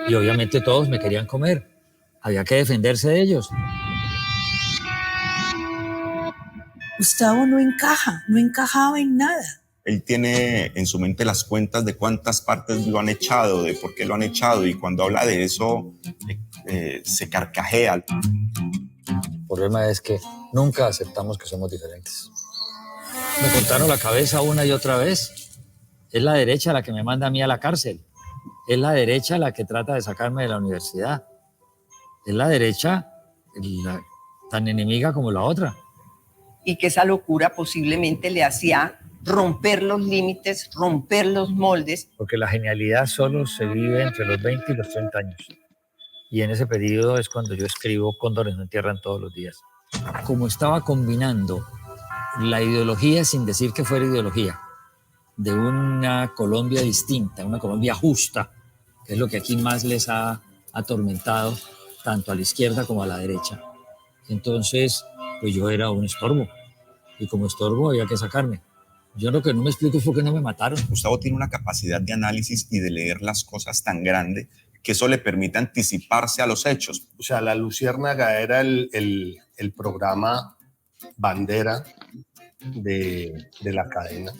S3: Y obviamente todos me querían comer. Había que defenderse de ellos.
S8: Gustavo no encajaba en nada.
S10: Él tiene en su mente las cuentas de cuántas partes lo han echado, de por qué lo han echado, y cuando habla de eso se carcajea.
S3: El problema es que nunca aceptamos que somos diferentes. Me cortaron la cabeza una y otra vez. Es la derecha la que me manda a mí a la cárcel. Es la derecha la que trata de sacarme de la universidad. Es la derecha tan enemiga como la otra.
S11: Y que esa locura posiblemente le hacía romper los límites, romper los moldes.
S3: Porque la genialidad solo se vive entre los 20 y los 30 años. Y en ese periodo es cuando yo escribo Cóndores no entierran todos los días. Como estaba combinando la ideología sin decir que fuera ideología, de una Colombia distinta, una Colombia justa, que es lo que aquí más les ha atormentado, tanto a la izquierda como a la derecha. Entonces, pues yo era un estorbo, y como estorbo había que sacarme. Yo lo que no me explico es por qué no me mataron.
S10: Gustavo tiene una capacidad de análisis y de leer las cosas tan grande que eso le permite anticiparse a los hechos.
S12: O sea, La Luciérnaga era el programa bandera de la cadena.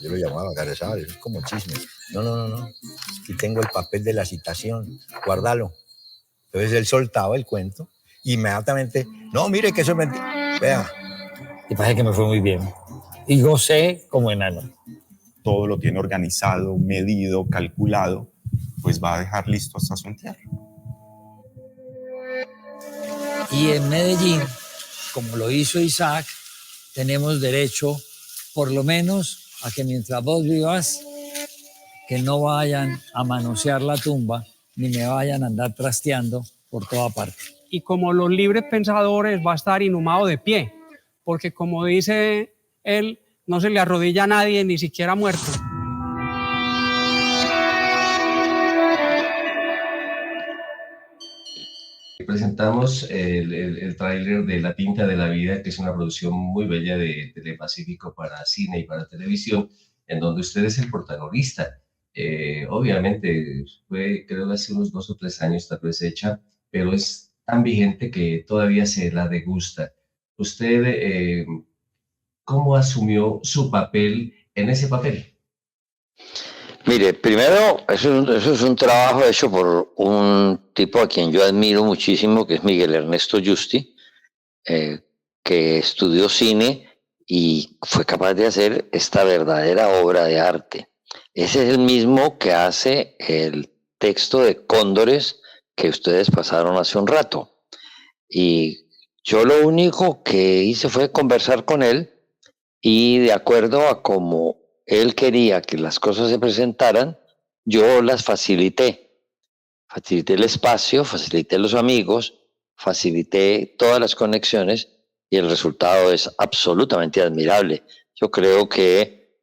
S13: Yo lo llamaba Garezabal, es como chisme. No. Aquí tengo el papel de la citación, guárdalo. Entonces él soltaba el cuento, inmediatamente, no, mire que eso es mentira. Vea.
S3: Y parece que me fue muy bien. Y gocé como enano.
S10: Todo lo tiene organizado, medido, calculado, pues va a dejar listo hasta su entierro.
S3: Y en Medellín, como lo hizo Isaac, tenemos derecho, por lo menos, a que mientras vos vivas, que no vayan a manosear la tumba, ni me vayan a andar trasteando por toda parte.
S14: y como los libres pensadores va a estar inhumado de pie, porque como dice él, no se le arrodilla a nadie, ni siquiera muerto.
S2: Presentamos el tráiler de La tinta de la vida, que es una producción muy bella de Telepacífico para cine y para televisión, en donde usted es el protagonista. Obviamente fue, creo, hace unos 2 o 3 años tal vez hecha, pero es tan vigente que todavía se la degusta. ¿Usted cómo asumió su papel en ese papel?
S1: Mire, primero, eso es un trabajo hecho por un tipo a quien yo admiro muchísimo, que es Miguel Ernesto Yusti, que estudió cine y fue capaz de hacer esta verdadera obra de arte. Ese es el mismo que hace el texto de Cóndores que ustedes pasaron hace un rato. Y yo lo único que hice fue conversar con él y de acuerdo a cómo él quería que las cosas se presentaran, yo las facilité. Facilité el espacio, facilité los amigos, facilité todas las conexiones y el resultado es absolutamente admirable. Yo creo que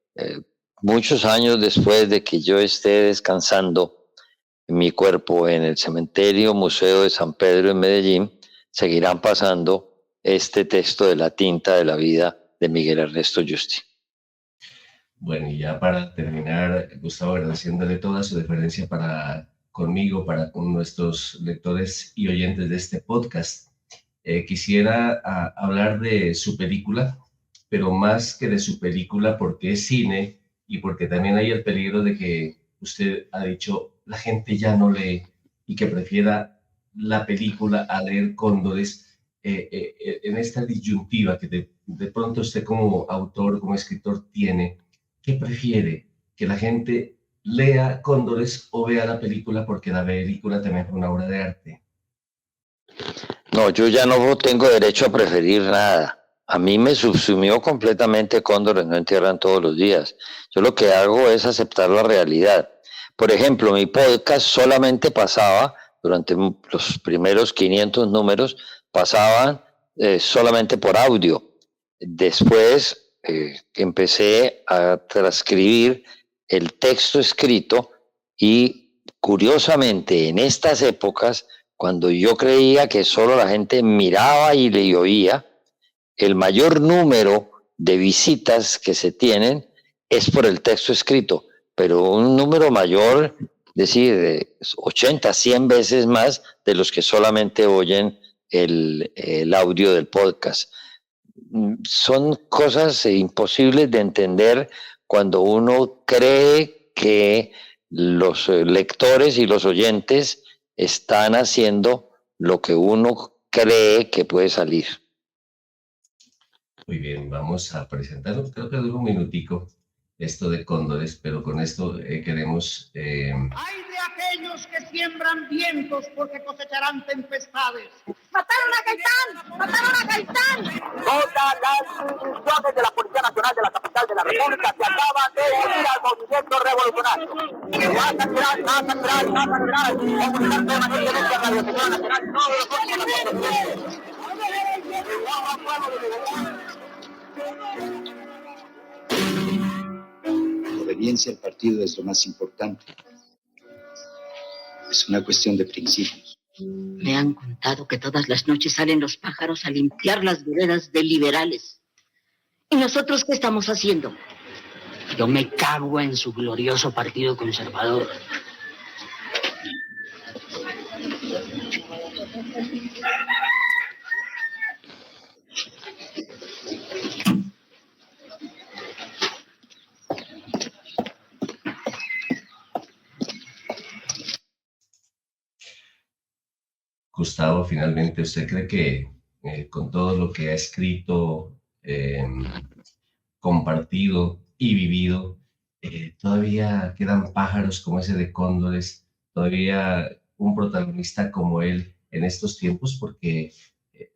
S1: muchos años después de que yo esté descansando mi cuerpo en el cementerio Museo de San Pedro en Medellín, seguirán pasando este texto de La tinta de la vida de Miguel Ernesto Yusti.
S2: Bueno, y ya para terminar, Gustavo, agradeciéndole toda su deferencia conmigo, con nuestros lectores y oyentes de este podcast, quisiera hablar de su película, pero más que de su película, porque es cine y porque también hay el peligro de que usted ha dicho, la gente ya no lee y que prefiera la película a leer Cóndores. En esta disyuntiva que de pronto usted como autor, como escritor tiene, ¿qué prefiere? ¿Que la gente lea Cóndores o vea la película? Porque la película también es una obra de arte.
S1: No, yo ya no tengo derecho a preferir nada. A mí me subsumió completamente Cóndores no entierran todos los días. Yo lo que hago es aceptar la realidad. Por ejemplo, mi podcast solamente pasaba, durante los primeros 500 números, pasaban solamente por audio. Después empecé a transcribir el texto escrito y curiosamente en estas épocas, cuando yo creía que solo la gente miraba y le oía, el mayor número de visitas que se tienen es por el texto escrito, pero un número mayor, es decir, de 80, 100 veces más de los que solamente oyen el audio del podcast. Son cosas imposibles de entender cuando uno cree que los lectores y los oyentes están haciendo lo que uno cree que puede salir.
S2: Muy bien, vamos a presentarlo. Creo que dura un minutico esto de Cóndores, pero con esto queremos...
S15: ¡Ay de aquellos que siembran vientos porque cosecharán tempestades! ¡Mataron a Gaitán! ¡Mataron a Gaitán!
S16: Todas las instituciones de la Policía Nacional de la capital de la República se acaban de unir al movimiento revolucionario. Mata, comunicar permanentemente a Radio Nacional todos los
S17: La obediencia al partido es lo más importante. Es una cuestión de principios.
S18: Me han contado que todas las noches salen los pájaros a limpiar las veredas de liberales. ¿Y nosotros qué estamos haciendo? Yo me cago en su glorioso partido conservador.
S2: Gustavo, finalmente, ¿usted cree que con todo lo que ha escrito, compartido y vivido, todavía quedan pájaros como ese de Cóndores, todavía un protagonista como él en estos tiempos? Porque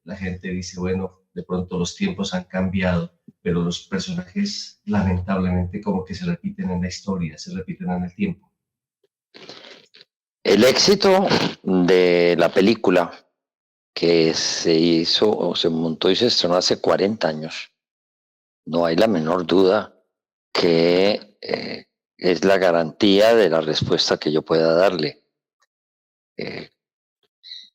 S2: la gente dice, bueno, de pronto los tiempos han cambiado, pero los personajes lamentablemente como que se repiten en la historia, se repiten en el tiempo.
S1: El éxito de la película que se hizo o se montó y se estrenó hace 40 años, no hay la menor duda que es la garantía de la respuesta que yo pueda darle.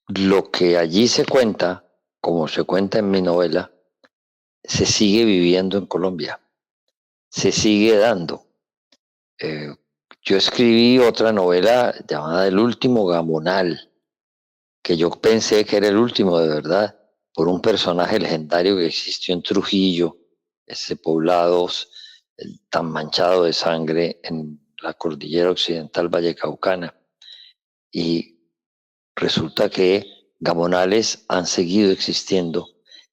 S1: Lo que allí se cuenta, como se cuenta en mi novela, se sigue viviendo en Colombia, se sigue dando. Yo escribí otra novela llamada El último Gamonal, que yo pensé que era el último de verdad, por un personaje legendario que existió en Trujillo, ese poblado tan manchado de sangre en la cordillera occidental vallecaucana. Y resulta que gamonales han seguido existiendo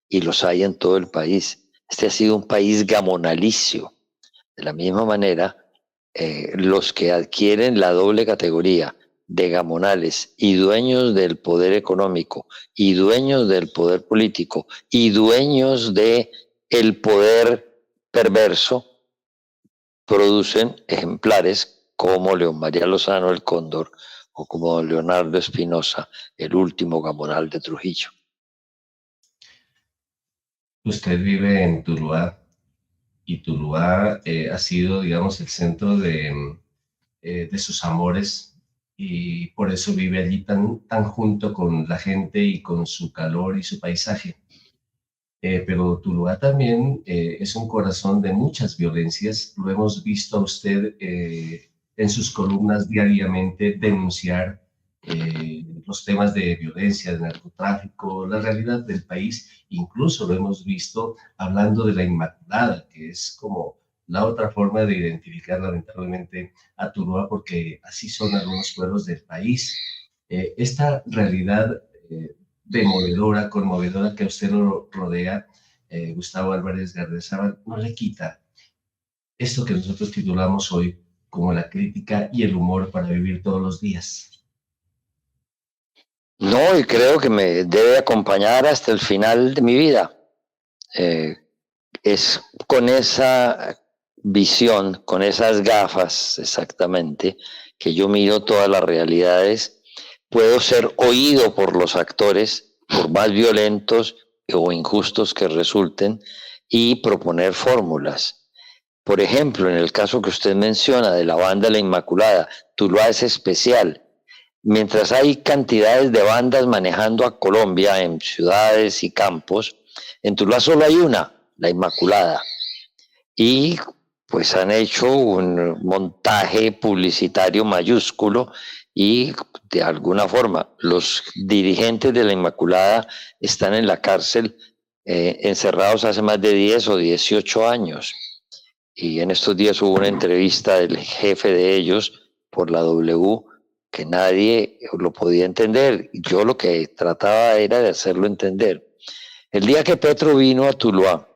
S1: y los hay en todo el país. Este ha sido un país gamonalicio. De la misma manera, los que adquieren la doble categoría de gamonales y dueños del poder económico y dueños del poder político y dueños del poder perverso, producen ejemplares como León María Lozano, el Cóndor, o como Leonardo Espinosa, el último gamonal de Trujillo.
S2: Usted vive en Tuluá, y Tuluá ha sido, digamos, el centro de sus amores, y por eso vive allí tan junto con la gente y con su calor y su paisaje. Pero Tuluá también es un corazón de muchas violencias. Lo hemos visto a usted en sus columnas diariamente denunciar los temas de violencia, de narcotráfico, la realidad del país. Incluso lo hemos visto hablando de la Inmaculada, que es como la otra forma de identificar lamentablemente a Tuluá, porque así son algunos pueblos del país. Esta realidad demoledora, conmovedora que a usted lo rodea, Gustavo Álvarez Gardezábal, no le quita esto que nosotros titulamos hoy como la crítica y el humor para vivir todos los días.
S1: No, y creo que me debe acompañar hasta el final de mi vida. Es con esa visión, con esas gafas exactamente, que yo miro todas las realidades. Puedo ser oído por los actores, por más violentos o injustos que resulten, y proponer fórmulas. Por ejemplo, en el caso que usted menciona de la banda La Inmaculada, Tuluá es especial. Mientras hay cantidades de bandas manejando a Colombia en ciudades y campos, en Tuluá solo hay una, La Inmaculada. Y pues han hecho un montaje publicitario mayúsculo y de alguna forma los dirigentes de La Inmaculada están en la cárcel encerrados hace más de 10 o 18 años. Y en estos días hubo una entrevista del jefe de ellos por la W que nadie lo podía entender. Yo lo que trataba era de hacerlo entender. El día que Petro vino a Tuluá,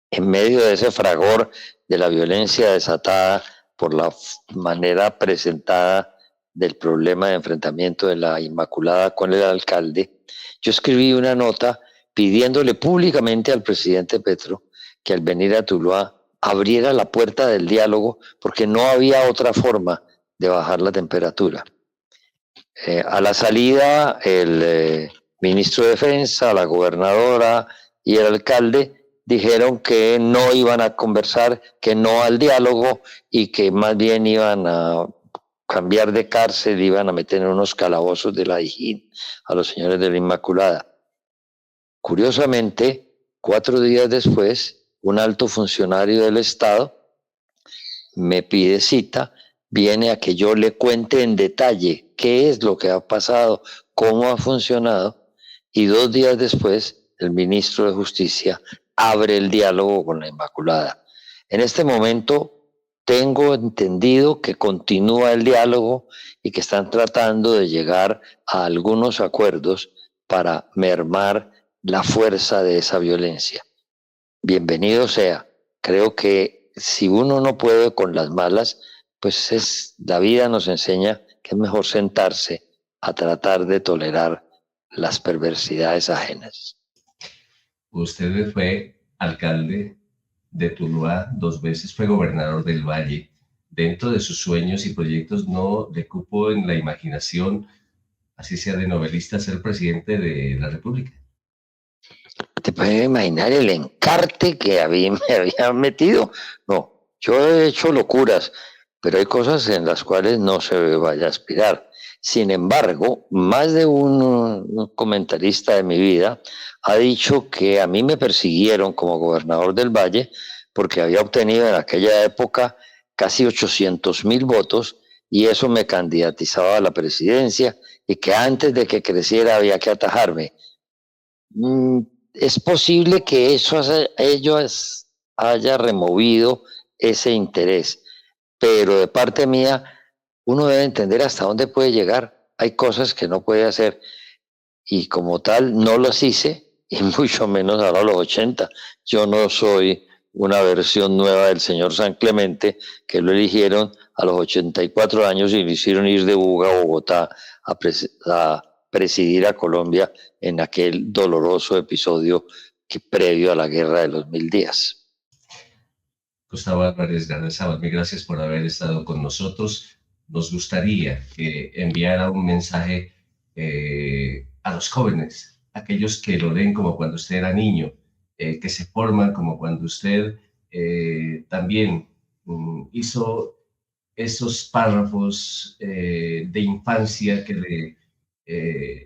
S1: en medio de ese fragor de la violencia desatada por la manera presentada del problema de enfrentamiento de La Inmaculada con el alcalde, yo escribí una nota pidiéndole públicamente al presidente Petro que al venir a Tuluá abriera la puerta del diálogo, porque no había otra forma de bajar la temperatura. A la salida, el ministro de Defensa, la gobernadora y el alcalde dijeron que no iban a conversar, que no al diálogo, y que más bien iban a cambiar de cárcel, iban a meter en unos calabozos de la Dijín a los señores de La Inmaculada. Curiosamente, 4 días después, un alto funcionario del Estado me pide cita, viene a que yo le cuente en detalle qué es lo que ha pasado, cómo ha funcionado, y 2 días después el ministro de Justicia abre el diálogo con La Inmaculada. En este momento tengo entendido que continúa el diálogo y que están tratando de llegar a algunos acuerdos para mermar la fuerza de esa violencia. Bienvenido sea. Creo que si uno no puede con las malas, pues la vida nos enseña que es mejor sentarse a tratar de tolerar las perversidades ajenas.
S2: Usted fue alcalde de Tuluá 2 veces, fue gobernador del Valle. Dentro de sus sueños y proyectos no le cupo en la imaginación así sea de novelista, ser presidente de la República?
S1: ¿Te puedes imaginar el encarte que me había metido? No, yo he hecho locuras, pero hay cosas en las cuales no se vaya a aspirar. Sin embargo, más de un comentarista de mi vida ha dicho que a mí me persiguieron como gobernador del Valle porque había obtenido en aquella época casi 800.000 votos y eso me candidatizaba a la presidencia y que antes de que creciera había que atajarme. Es posible que ellos haya removido ese interés, pero de parte mía uno debe entender hasta dónde puede llegar. Hay cosas que no puede hacer y como tal no las hice y mucho menos ahora a los 80. Yo no soy una versión nueva del señor San Clemente, que lo eligieron a los 84 años y lo hicieron ir de Buga a Bogotá a presidir a Colombia en aquel doloroso episodio previo a la Guerra de los 1000 días.
S2: Gustavo Álvarez Gardiazabal, mil gracias por haber estado con nosotros. Nos gustaría que enviara un mensaje a los jóvenes, aquellos que lo leen como cuando usted era niño, que se forman como cuando usted también hizo esos párrafos de infancia que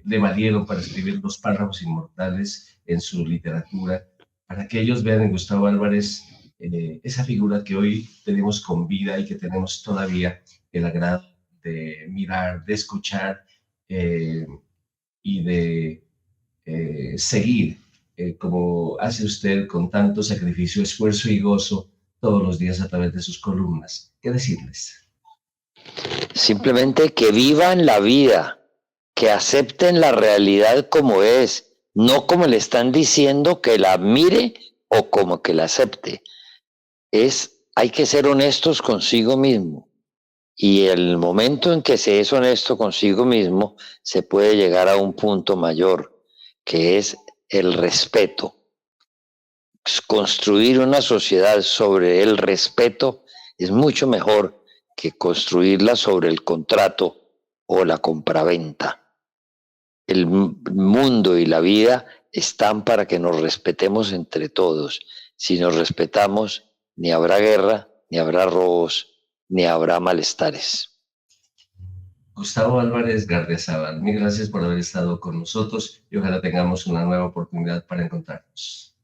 S2: le valieron para escribir los párrafos inmortales en su literatura, para que ellos vean en Gustavo Álvarez esa figura que hoy tenemos con vida y que tenemos todavía el agrado de mirar, de escuchar y de seguir como hace usted con tanto sacrificio, esfuerzo y gozo todos los días a través de sus columnas. ¿Qué decirles?
S1: Simplemente que vivan la vida, que acepten la realidad como es, no como le están diciendo que la admire o como que la acepte. Hay que ser honestos consigo mismo. Y el momento en que se es honesto consigo mismo, se puede llegar a un punto mayor, que es el respeto. Construir una sociedad sobre el respeto es mucho mejor que construirla sobre el contrato o la compraventa. El mundo y la vida están para que nos respetemos entre todos. Si nos respetamos, ni habrá guerra, ni habrá robos, ni habrá malestares.
S2: Gustavo Álvarez Gardiazabal, mil gracias por haber estado con nosotros y ojalá tengamos una nueva oportunidad para encontrarnos.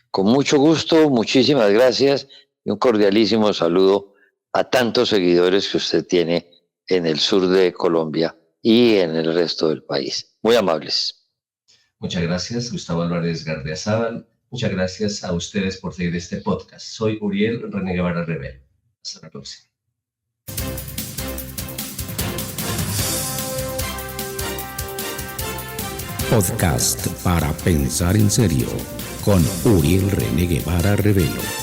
S1: Con mucho gusto, muchísimas gracias y un cordialísimo saludo a tantos seguidores que usted tiene en el sur de Colombia y en el resto del país. Muy amables.
S2: Muchas gracias, Gustavo Álvarez Gardiazabal. Muchas gracias a ustedes por seguir este podcast. Soy Uriel René Guevara Revelo. Hasta la próxima.
S19: Podcast para pensar en serio con Uriel René Guevara Revelo.